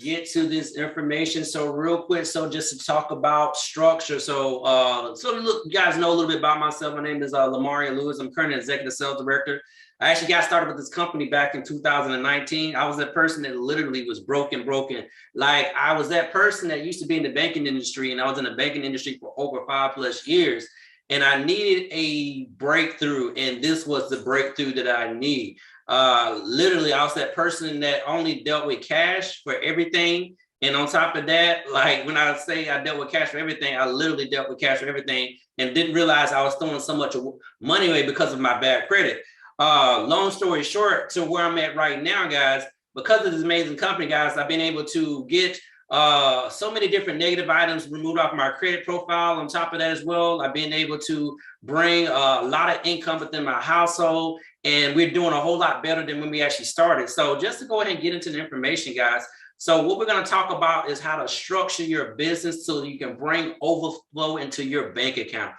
get to this information. So real quick, so just to talk about structure. So look, you guys know a little bit about myself. My name is Lamaria Lewis. I'm currently executive sales director. I actually got started with this company back in 2019. I was that person that literally was broken. Like I was that person that used to be in the banking industry, and I was in the banking industry for over 5+ years. And I needed a breakthrough, and this was the breakthrough that I need. Literally, I was that person that only dealt with cash for everything. And on top of that, like when I say I dealt with cash for everything, I literally dealt with cash for everything and didn't realize I was throwing so much money away because of my bad credit. Long story short, to where I'm at right now, guys, because of this amazing company, guys, I've been able to get so many different negative items removed off my credit profile. On top of that as well, I've been able to bring a lot of income within my household, and we're doing a whole lot better than when we actually started. So just to go ahead and get into the information, guys. So what we're going to talk about is how to structure your business so you can bring overflow into your bank account.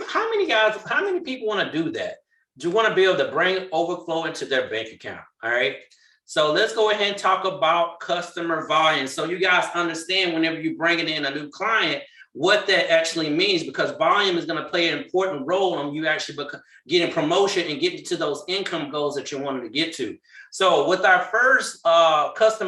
How many people want to do that? Do you want to be able to bring overflow into their bank account? All right. So let's go ahead and talk about customer volume. So you guys understand whenever you're bringing in a new client, what that actually means, because volume is going to play an important role on you actually getting promotion and getting to those income goals that you're wanting to get to. So with our first just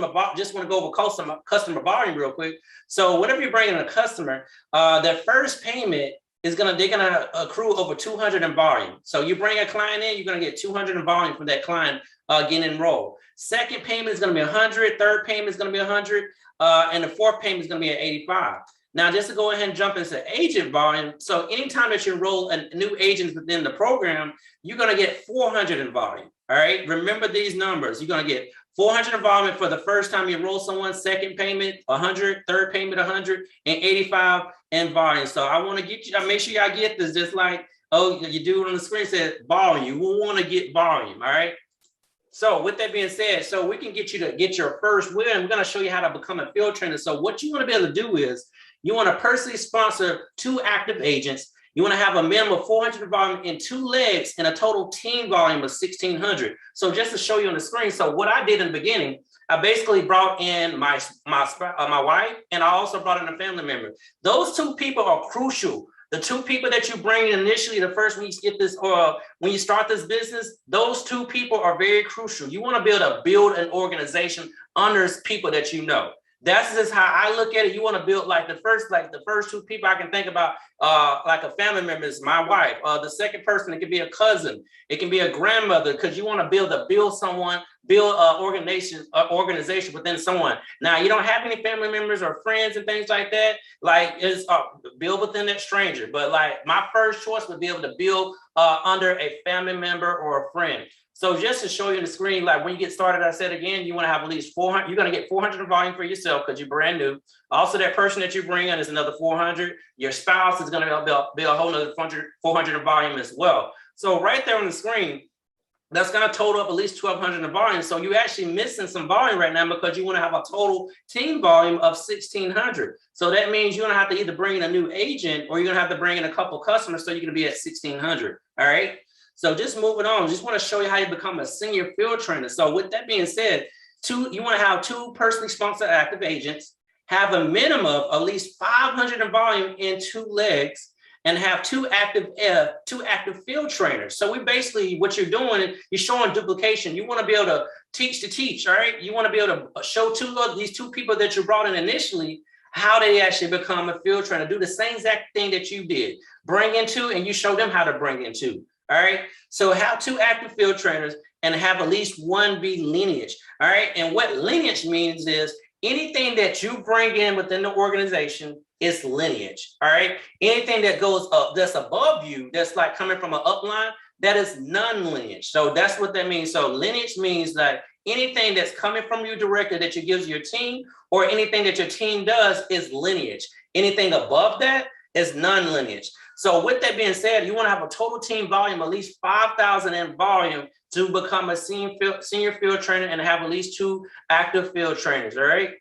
want to go over customer volume real quick. So whenever you're bringing in a customer, their first payment they're gonna accrue over 200 in volume. So you bring a client in, you're gonna get 200 in volume from that client getting enrolled. Second payment is gonna be 100. Third payment is gonna be 100, and the fourth payment is gonna be at 85. Now, just to go ahead and jump into agent volume. So anytime that you enroll a new agent within the program, you're gonna get 400 in volume. All right. Remember these numbers. You're gonna get 400 in volume for the first time you enroll someone. Second payment 100. Third payment 100, and 85 in volume. So I want to get you. Make sure y'all get this. Just like you do it on the screen. Said volume. You will want to get volume. All right. So with that being said, so we can get you to get your first win. We're going to show you how to become a field trainer. So what you want to be able to do is you want to personally sponsor 2 active agents. You want to have a minimum of 400 volume in 2 legs and a total team volume of 1,600. So just to show you on the screen. So what I did in the beginning, I basically brought in my wife, and I also brought in a family member. Those 2 people are crucial. The 2 people that you bring in initially, the first when you get this, or when you start this business, those 2 people are very crucial. You want to be able to build an organization under people that you know. That's just how I look at it. You want to build like the first 2 people I can think about, like a family member is my wife. The second person, it can be a cousin, it can be a grandmother, because you want to build an organization within someone. Now, you don't have any family members or friends and things like that. Like, it's build within that stranger. But like my first choice would be able to build under a family member or a friend. So just to show you the screen, like when you get started, I said again, you want to have at least 400. You're going to get 400 in volume for yourself because you're brand new. Also, that person that you bring in is another 400. Your spouse is going to be a whole nother 400 in volume as well. So right there on the screen, that's going to total up at least 1,200 in volume. So you're actually missing some volume right now because you want to have a total team volume of 1,600. So that means you're going to have to either bring in a new agent or you're going to have to bring in a couple customers. So you're going to be at 1,600. All right. So just moving on, just want to show you how you become a senior field trainer. So with that being said, you want to have 2 personally sponsored active agents, have a minimum of at least 500 in volume in 2 legs, and have 2 active field trainers. So we basically, what you're doing, you're showing duplication. You want to be able to teach, all right? You want to be able to show these 2 people that you brought in initially how they actually become a field trainer. Do the same exact thing that you did. Bring in 2, and you show them how to bring in 2. All right. So have 2 active field trainers and have at least 1 be lineage. All right. And what lineage means is anything that you bring in within the organization is lineage. All right. Anything that goes up, that's above you, that's like coming from an upline, that is non-lineage. So that's what that means. So lineage means that anything that's coming from you directly that you give your team, or anything that your team does, is lineage. Anything above that is non-lineage. So with that being said, you want to have a total team volume, at least 5,000 in volume to become a senior field trainer and have at least 2 active field trainers. All right.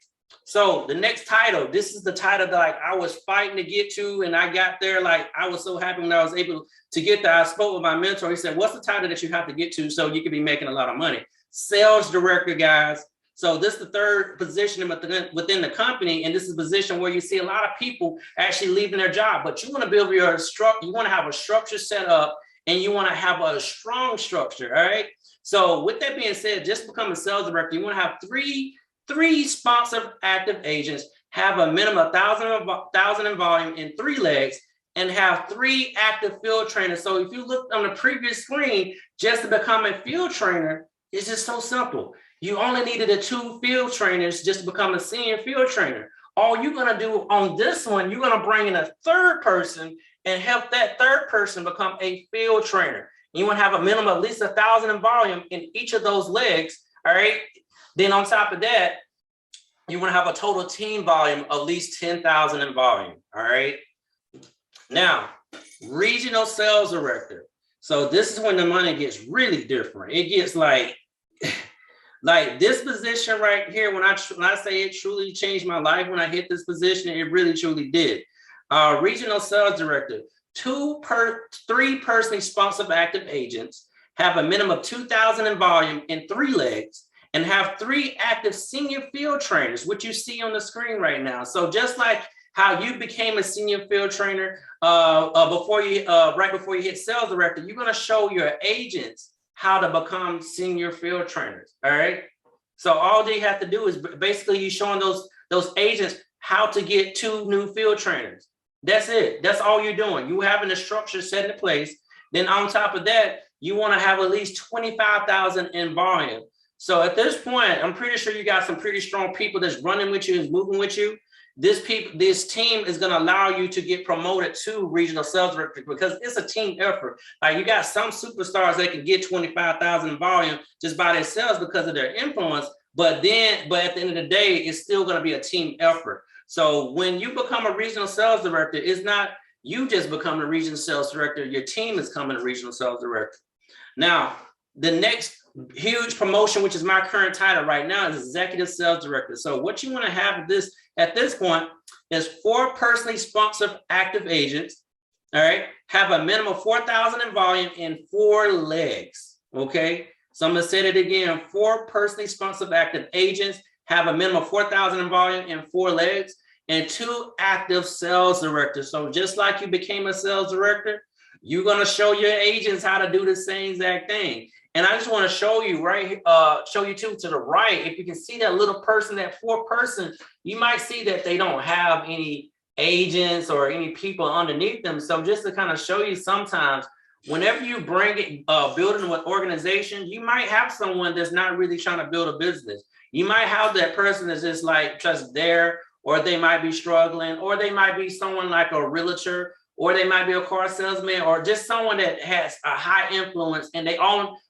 So the next title, this is the title that like I was fighting to get to, and I got there. Like I was so happy when I was able to get there. I spoke with my mentor. He said, "What's the title that you have to get to so you can be making a lot of money?" Sales director, guys. So this is the third position within the company, and this is a position where you see a lot of people actually leaving their job. But you want to build your structure, you want to have a structure set up, and you want to have a strong structure. All right. So with that being said, just become a sales director. You want to have three sponsored active agents, have a minimum of 1,000 in volume in 3 legs, and have 3 active field trainers. So if you look on the previous screen, just to become a field trainer, it's just so simple. You only needed the 2 field trainers just to become a senior field trainer. All you're going to do on this one, you're going to bring in a third person and help that third person become a field trainer. You want to have a minimum of at least 1,000 in volume in each of those legs. All right. Then on top of that, you want to have a total team volume of at least 10,000 in volume. All right. Now, regional sales director. So this is when the money gets really different. It gets like this position right here. When I say it truly changed my life, when I hit this position, it really truly did. Regional sales director, 3 personally sponsored active agents, have a minimum of 2,000 in volume in 3 legs, and have 3 active senior field trainers, which you see on the screen right now. So just like how you became a senior field trainer right before you hit sales director, you're going to show your agents how to become senior field trainers. All right. So all they have to do is basically you showing those agents how to get 2 new field trainers. That's it. That's all you're doing. You having a structure set in place. Then on top of that, you want to have at least 25,000 in volume. So at this point, I'm pretty sure you got some pretty strong people that's running with you, is moving with you. This team is going to allow you to get promoted to regional sales director because it's a team effort. Like you got some superstars that can get 25,000 in volume just by themselves because of their influence. But at the end of the day, it's still going to be a team effort. So when you become a regional sales director, it's not you just become a regional sales director. Your team is coming a regional sales director. Now, the next huge promotion, which is my current title right now, is executive sales director. So what you want to have at this point is 4 personally sponsored active agents. All right, have a minimum of 4,000 in volume in 4 legs. Okay, so I'm going to say that again: 4 personally sponsored active agents, have a minimum of 4,000 in volume in 4 legs, and 2 active sales directors. So just like you became a sales director, you're going to show your agents how to do the same exact thing. And I just want to show you too to the right. If you can see that little person, that 4th person, you might see that they don't have any agents or any people underneath them. So just to kind of show you, sometimes whenever you bring it, building with organization, you might have someone that's not really trying to build a business. You might have that person that's just there, or they might be struggling, or they might be someone like a realtor, or they might be a car salesman, or just someone that has a high influence, and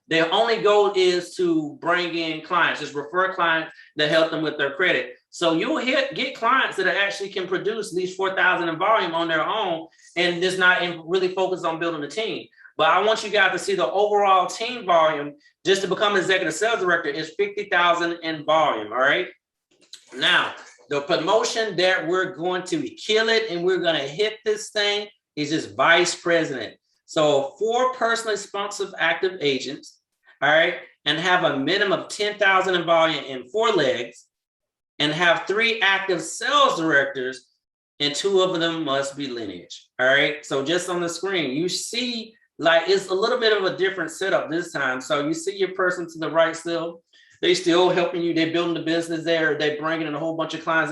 their only goal is to bring in clients, just refer clients that help them with their credit. So you'll get clients that actually can produce at least 4,000 in volume on their own, and just not really focus on building a team. But I want you guys to see the overall team volume just to become executive sales director is 50,000 in volume. All right. Now, the promotion that we're going to kill it and we're going to hit this thing is just vice president. So 4 personally sponsored active agents, all right, and have a minimum of 10,000 in volume in 4 legs, and have 3 active sales directors, and 2 of them must be lineage. All right. So just on the screen, you see like it's a little bit of a different setup this time. So you see your person to the right still. They still helping you. They're building the business there. They're bringing in a whole bunch of clients.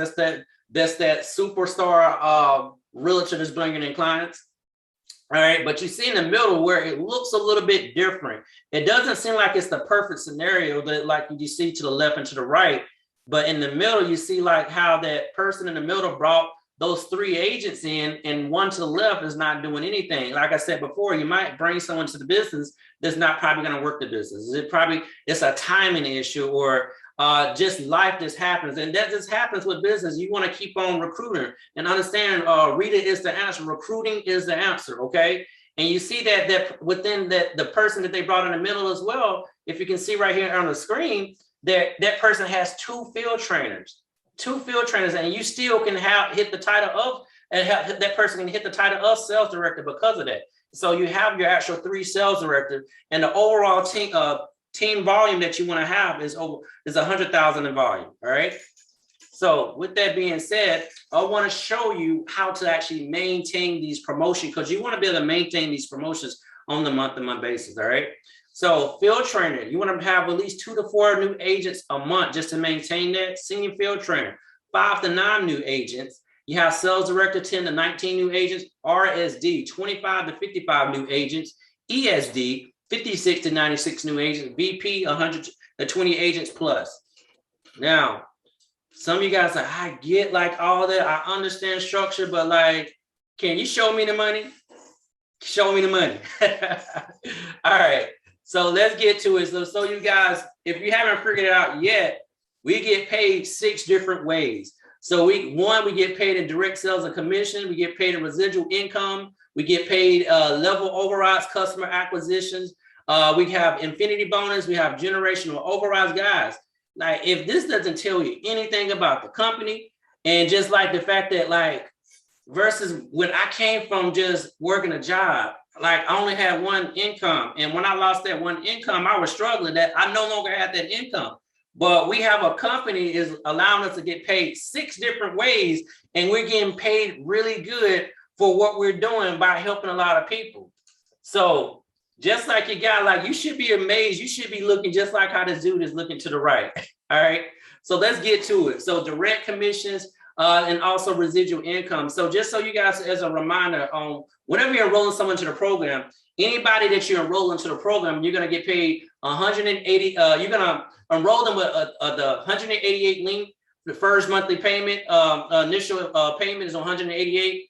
That's that superstar realtor that's bringing in clients. All right, but you see in the middle where it looks a little bit different. It doesn't seem like it's the perfect scenario that like you see to the left and to the right. But in the middle, you see like how that person in the middle brought those 3 agents in, and one to the left is not doing anything. Like I said before, you might bring someone to the business that's not probably going to work the business. It's a timing issue, or just life just happens. And that just happens with business. You want to keep on recruiting and understand Rita is the answer. Recruiting is the answer. Okay. And you see that within the person that they brought in the middle as well, if you can see right here on the screen, that person has 2 field trainers. 2 field trainers, and you still can hit the title of, and that person can hit the title of sales director because of that. So you have your actual 3 sales directors, and the overall team volume that you want to have is 100,000 in volume. All right. So with that being said, I want to show you how to actually maintain these promotions, because you want to be able to maintain these promotions on the month-to-month basis. All right. So field trainer, you want to have at least 2 to 4 new agents a month just to maintain that. Senior field trainer, 5 to 9 new agents. You have sales director, 10 to 19 new agents. RSD, 25 to 55 new agents. ESD, 56 to 96 new agents. VP, 100 to 20 agents plus. Now, some of you guys are like, I get like all that. I understand structure, but like, can you show me the money? Show me the money. All right. So let's get to it. So you guys, if you haven't figured it out yet, we get paid 6 different ways. So we get paid in direct sales and commission. We get paid in residual income. We get paid level overrides, customer acquisitions. We have infinity bonus. We have generational overrides, guys. Like, if this doesn't tell you anything about the company, and just like the fact that like, versus when I came from just working a job, like I only had one income. And when I lost that one income, I was struggling that I no longer had that income. But we have a company is allowing us to get paid 6 different ways, and we're getting paid really good for what we're doing by helping a lot of people. So just like you got, like, you should be amazed. You should be looking just like how this dude is looking to the right. All right. So let's get to it. So direct commissions and also residual income. So just so you guys, as a reminder, whenever you're enrolling someone to the program, anybody that you enroll into the program, you're going to get paid 180. You're going to enroll them with the 188 link. The first monthly payment, initial payment is 188.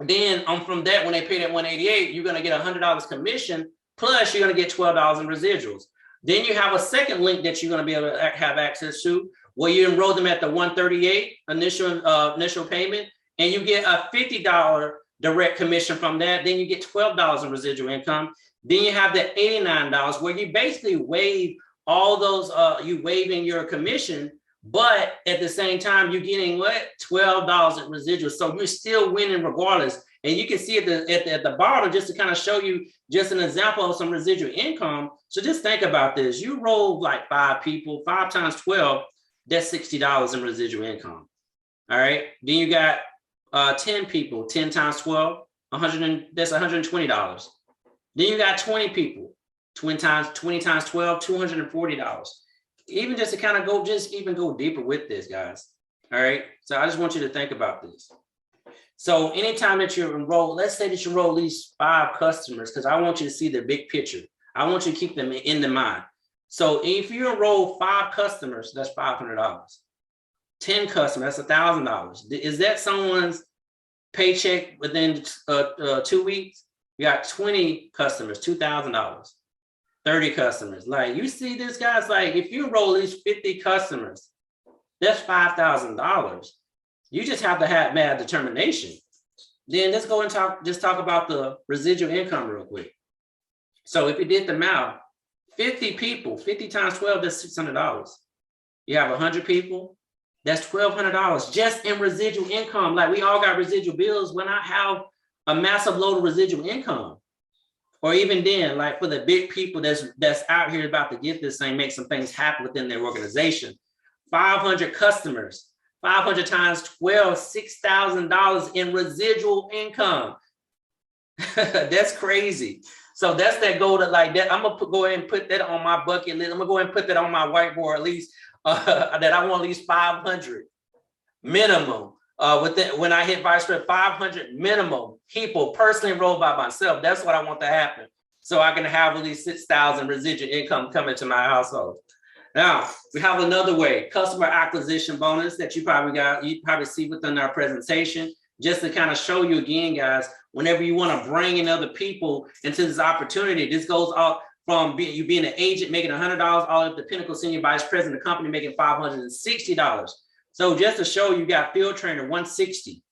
Then from that, when they pay that 188, you're going to get $100 commission, plus you're going to get $12 in residuals. Then you have a second link that you're going to be able to have access to, where you enroll them at the 138 initial payment, and you get a $50 direct commission from that. Then you get $12 in residual income. Then you have the $89, where you basically waive all those, you waiving your commission, but at the same time, you're getting what? $12 in residuals. So you're still winning regardless. And you can see at the bottom, just to kind of show you just an example of some residual income. So just think about this. You roll like 5 people, 5 times 12, that's $60 in residual income. All right. Then you got 10 people, 10 times 12, that's $120. Then you got 20 people, 20 times 12, $240. Even just to kind of go deeper with this, guys. All right. So I just want you to think about this. So anytime that you enroll, let's say that you enroll at least 5 customers, because I want you to see the big picture. I want you to keep them in the mind. So if you enroll 5 customers, that's $500. 10 customers, that's $1,000. Is that someone's paycheck within 2 weeks? You got 20 customers, $2,000. 30 customers. Like, you see this, guys, like if you enroll at least 50 customers, that's $5,000. You just have to have mad determination. Then let's go and talk about the residual income real quick. So if you did the math, 50 people, 50 times 12, that's $600. You have 100 people, that's $1,200 just in residual income. Like, we all got residual bills when I have a massive load of residual income. Or even then, like for the big people that's out here about to get this thing, make some things happen within their organization. 500 customers, 500 times 12, $6,000 in residual income. That's crazy. So that's that goal that, like that. I'm gonna go ahead and put that on my bucket list. I'm gonna go ahead and put that on my whiteboard at least. That I want at least 500 minimum. When I hit vice president, 500 minimum people personally enrolled by myself. That's what I want to happen, so I can have at least 6,000 residual income coming to my household. Now we have another way, customer acquisition bonus, that you probably see within our presentation, just to kind of show you again, guys. Whenever you want to bring in other people into this opportunity, this goes out from you being an agent making $100 all up to Pinnacle Senior Vice President of the company making $560. So just to show you, got field trainer 160,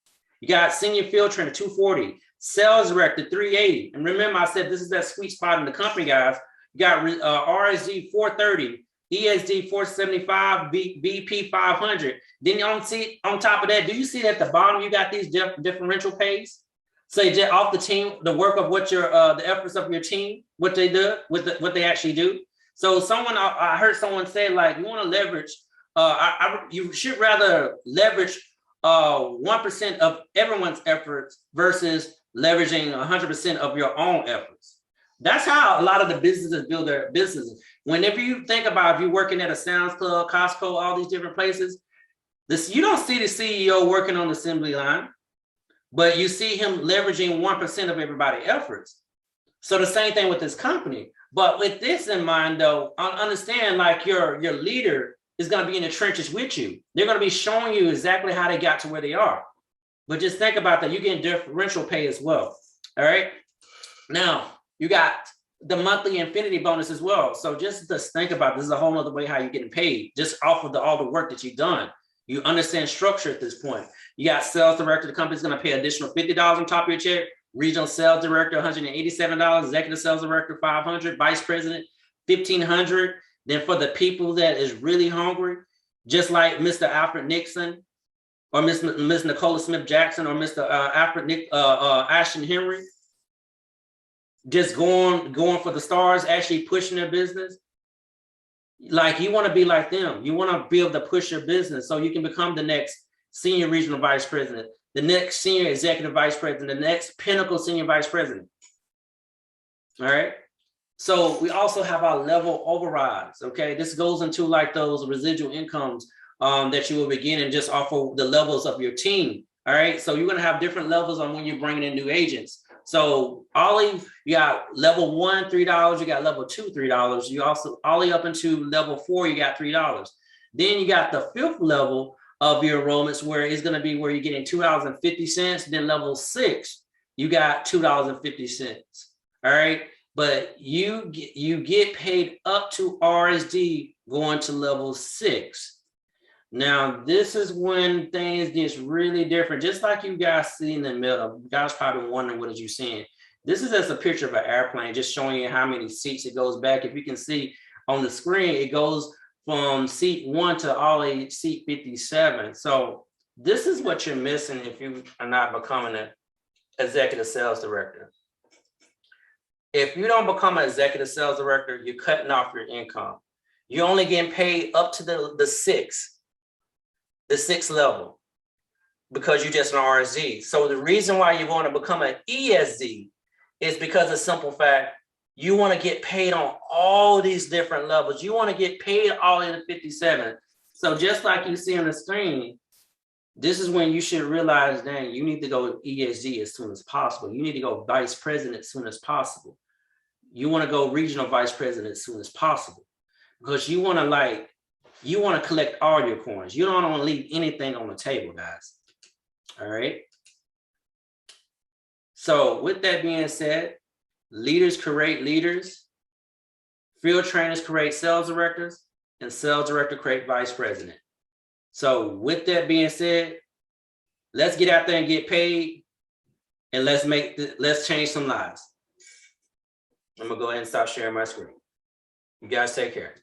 you got senior field trainer 240, sales director 380. And remember, I said this is that sweet spot in the company, guys. You got RSD 430, ESD 475, VP 500. Then on top of that, do you see that at the bottom you got these differential pays? So just off the team, the work of what your the efforts of your team, what they do, what they actually do. So I heard someone say, like, you want to leverage, you should rather leverage 1% of everyone's efforts versus leveraging 100% of your own efforts. That's how a lot of the businesses build their businesses. Whenever you think about if you're working at a Sam's Club, Costco, all these different places, you don't see the CEO working on the assembly line, but you see him leveraging 1% of everybody's efforts. So the same thing with this company. But with this in mind, though, understand, like, your leader is going to be in the trenches with you. They're going to be showing you exactly how they got to where they are. But just think about that. You get differential pay as well. All right. Now, you got the monthly infinity bonus as well. So just think about this is a whole other way how you're getting paid, just off of all the work that you've done. You understand structure at this point. You got sales director. The company's going to pay additional $50 on top of your check. Regional sales director, $187. Executive sales director, $500. Vice president, $1,500. Then for the people that is really hungry, just like Mr. Alfred Nixon or Miss Nicola Smith Jackson or Mr. Ashton Henry, just going for the stars, actually pushing their business. Like, you want to be like them. You want to be able to push your business so you can become the next senior regional vice president, the next senior executive vice president, the next pinnacle senior vice president. All right. So we also have our level overrides. Okay. This goes into like those residual incomes that you will begin and just off of the levels of your team. All right. So you're going to have different levels on when you're bringing in new agents. So you got level 1, $3. You got level 2, $3. You also ollie up into level 4, you got $3. Then you got the 5th level of your enrollments where it's going to be where you're getting $2.50. Then level 6, you got $2.50. All right. But you get paid up to RSD going to level 6. Now, this is when things get really different. Just like you guys see in the middle, you guys probably wondering what is you seeing. This is just a picture of an airplane, just showing you how many seats it goes back. If you can see on the screen, it goes from seat 1 to all the way seat 57. So this is what you're missing if you are not becoming an executive sales director. If you don't become an executive sales director, you're cutting off your income. You're only getting paid up to the 6th level because you're just an RSD. So the reason why you want to become an ESD is because of simple fact, you want to get paid on all these different levels. You want to get paid all in the 57. So just like you see on the screen, this is when you should realize, dang, you need to go ESD as soon as possible. You need to go vice president as soon as possible. You want to go regional vice president as soon as possible because you want to collect all your coins. You don't want to leave anything on the table, guys. All right. So with that being said, leaders create leaders, field trainers create sales directors, and sales director create vice president. So with that being said, let's get out there and get paid, and let's change some lives. I'm gonna go ahead and stop sharing my screen. You guys take care.